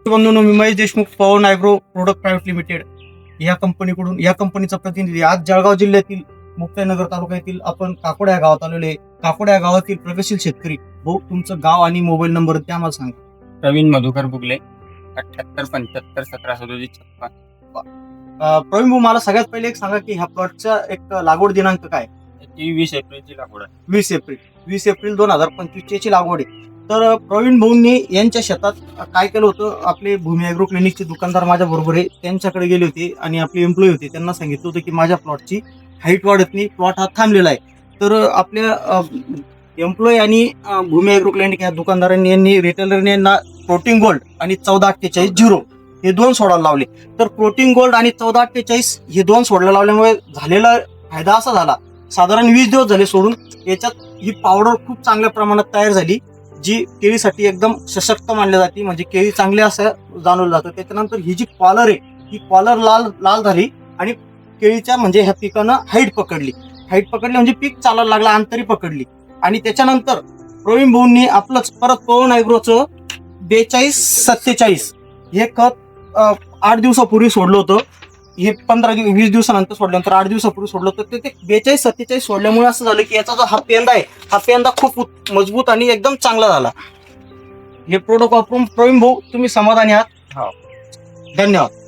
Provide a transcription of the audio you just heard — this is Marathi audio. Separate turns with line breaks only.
बंधूंनो, मी महेश देशमुख, पवन ॲग्रो प्रोडक्ट प्रायव्हेट लिमिटेड या कंपनीकडून या कंपनीचा प्रतिनिधी आज जळगाव जिल्ह्यातील मुक्ताईनगर तालुक्यातील आपण काकोड या गावात आलेले. काकोड या गावातील प्रगतशील शेतकरी भाऊ, तुमचं गाव आणि मोबाईल नंबर ते आम्हाला सांगा.
प्रवीण मधुकर बुगले 7875 17
प्रवीण भाऊ, मला सगळ्यात पहिले एक सांगा की ह्या प्लॉटचा एक लागवड दिनांक काय?
20 एप्रिलची लागवड आहे.
20 एप्रिल 2025 ची लागवड आहे. तर प्रवीण भाऊंनी यांच्या शेतात काय केलं होतं, आपले भूमी ॲग्रो क्लिनिकचे दुकानदार माझ्या बरोबर आहे, त्यांच्याकडे गेले होते आणि आपले एम्प्लॉई होते, त्यांना सांगितलं होतं की माझ्या प्लॉटची हाईट वाढत नाही, प्लॉट हा थांबलेला आहे. तर आपल्या एम्प्लॉई आणि भूमी ॲग्रो क्लिनिक या दुकानदारांनी यांनी रिटेलरने यांना प्रोटीन गोल्ड आणि 1448 हे दोन सोडायला लावले. तर प्रोटीन गोल्ड आणि 1448 हे दोन सोडायला लावल्यामुळे झालेला फायदा असा झाला, साधारण 20 दिवस झाले सोडून, याच्यात ही पावडर खूप चांगल्या प्रमाणात तयार झाली, जी केळीसाठी एकदम सशक्त मानली जाते, म्हणजे केळी चांगली असं जाणवलं जातं. त्याच्यानंतर ही जी कॉलर आहे, ही कॉलर लाल झाली आणि केळीच्या म्हणजे ह्या पिकानं हाईट पकडली म्हणजे पीक चालायला लागला, अंतरी पकडली. आणि त्याच्यानंतर प्रवीण भाऊंनी आपलंच परत पवन ॲग्रोचं 42-47 हे खत 8 दिवसापूर्वी सोडलं होतं. हे 20 दिवसानंतर सोडल्यानंतर 8 दिवसापूर्वी सोडलं होतं. ते 42-47 सोडल्यामुळे असं झालं की याचा जो हा पेंदा आहे, हा पेंदा खूप मजबूत आणि एकदम चांगला झाला. हे प्रोडक्ट वापरून प्रवीण भाऊ तुम्ही समाधानी आहात?
हो.
धन्यवाद.